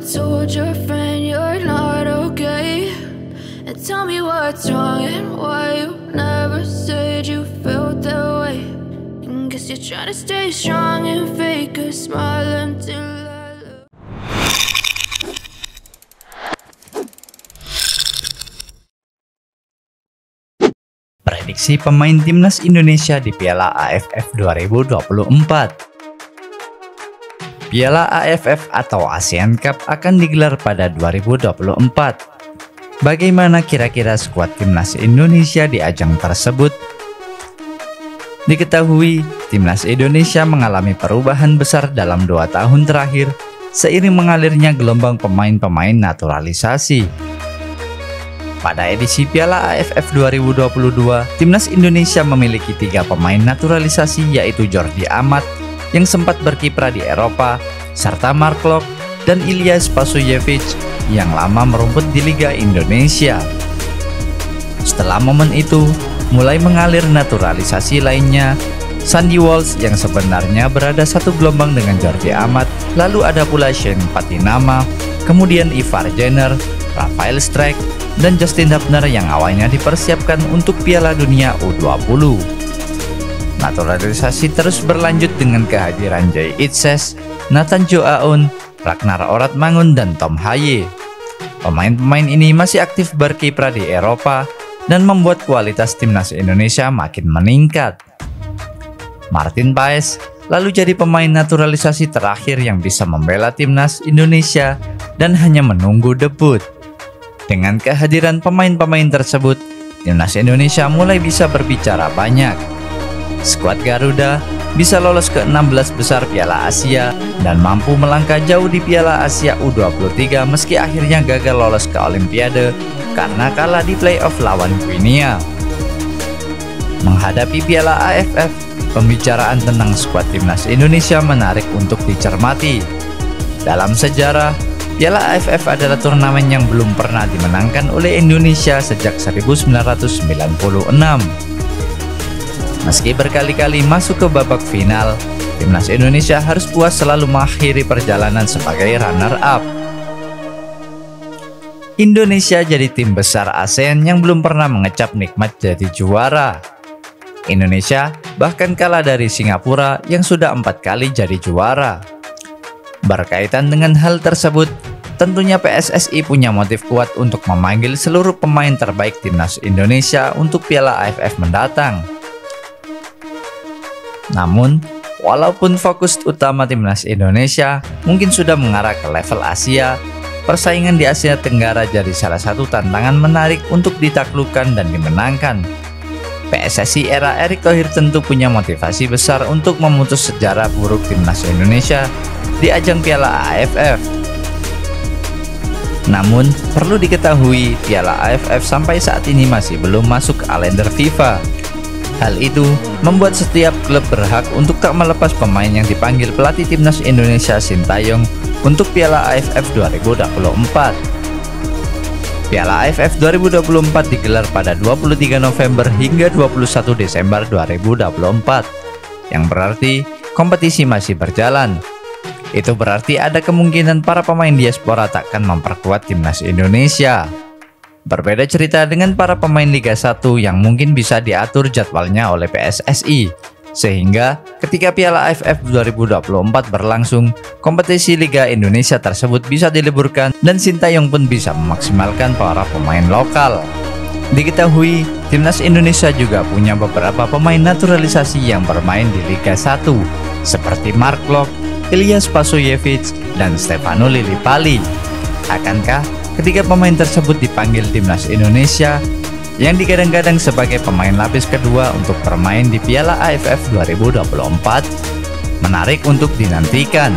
told your friend you're not okay? And tell me what's wrong and why you never said you felt that way. And guess you're trying to stay strong and fake a smile until Prediksi pemain timnas Indonesia di Piala AFF 2024. Piala AFF atau ASEAN Cup akan digelar pada 2024. Bagaimana kira-kira skuad timnas Indonesia di ajang tersebut? Diketahui, timnas Indonesia mengalami perubahan besar dalam 2 tahun terakhir seiring mengalirnya gelombang pemain-pemain naturalisasi. Pada edisi Piala AFF 2022, timnas Indonesia memiliki 3 pemain naturalisasi, yaitu Jordi Amat yang sempat berkiprah di Eropa, serta Mark Klok dan Ilyas Pasojevic yang lama merumput di Liga Indonesia. Setelah momen itu, mulai mengalir naturalisasi lainnya. Sandy Walsh yang sebenarnya berada satu gelombang dengan Jordi Amat, lalu ada pula Shane Patinama, kemudian Ivar Jenner, Rafael Strijk, dan Justin Hubner yang awalnya dipersiapkan untuk Piala Dunia U20. Naturalisasi terus berlanjut dengan kehadiran Jay Itzes, Nathan Joaoun, Ragnar Oratmangun, dan Tom Haye. Pemain-pemain ini masih aktif berkiprah di Eropa dan membuat kualitas timnas Indonesia makin meningkat. Martin Paes lalu jadi pemain naturalisasi terakhir yang bisa membela timnas Indonesia dan hanya menunggu debut. Dengan kehadiran pemain-pemain tersebut, timnas Indonesia mulai bisa berbicara banyak. Skuad Garuda bisa lolos ke 16 besar Piala Asia dan mampu melangkah jauh di Piala Asia U23 meski akhirnya gagal lolos ke Olimpiade karena kalah di playoff lawan Guinea. Menghadapi Piala AFF, pembicaraan tentang skuad timnas Indonesia menarik untuk dicermati. Dalam sejarah, Piala AFF adalah turnamen yang belum pernah dimenangkan oleh Indonesia sejak 1996. Meski berkali-kali masuk ke babak final, timnas Indonesia harus puas selalu mengakhiri perjalanan sebagai runner-up. Indonesia jadi tim besar ASEAN yang belum pernah mengecap nikmat jadi juara. Indonesia bahkan kalah dari Singapura yang sudah 4 kali jadi juara. Berkaitan dengan hal tersebut, tentunya PSSI punya motif kuat untuk memanggil seluruh pemain terbaik timnas Indonesia untuk Piala AFF mendatang. Namun, walaupun fokus utama timnas Indonesia mungkin sudah mengarah ke level Asia, persaingan di Asia Tenggara jadi salah satu tantangan menarik untuk ditaklukkan dan dimenangkan. PSSI era Erick Thohir tentu punya motivasi besar untuk memutus sejarah buruk timnas Indonesia di ajang Piala AFF. Namun, perlu diketahui Piala AFF sampai saat ini masih belum masuk kalender FIFA. Hal itu membuat setiap klub berhak untuk tak melepas pemain yang dipanggil pelatih timnas Indonesia Sintayong untuk Piala AFF 2024. Piala AFF 2024 digelar pada 23 November hingga 21 Desember 2024, yang berarti kompetisi masih berjalan. Itu berarti ada kemungkinan para pemain diaspora takkan memperkuat timnas Indonesia. Berbeda cerita dengan para pemain Liga 1 yang mungkin bisa diatur jadwalnya oleh PSSI, sehingga ketika Piala AFF 2024 berlangsung, kompetisi Liga Indonesia tersebut bisa diliburkan dan Sintayong pun bisa memaksimalkan para pemain lokal. Diketahui, timnas Indonesia juga punya beberapa pemain naturalisasi yang bermain di Liga 1, seperti Mark Klok, Ilyas Pasojevic, dan Stefano Lillipali. Akankah ketika pemain tersebut dipanggil timnas Indonesia yang digadang-gadang sebagai pemain lapis kedua untuk bermain di Piala AFF 2024? Menarik untuk dinantikan.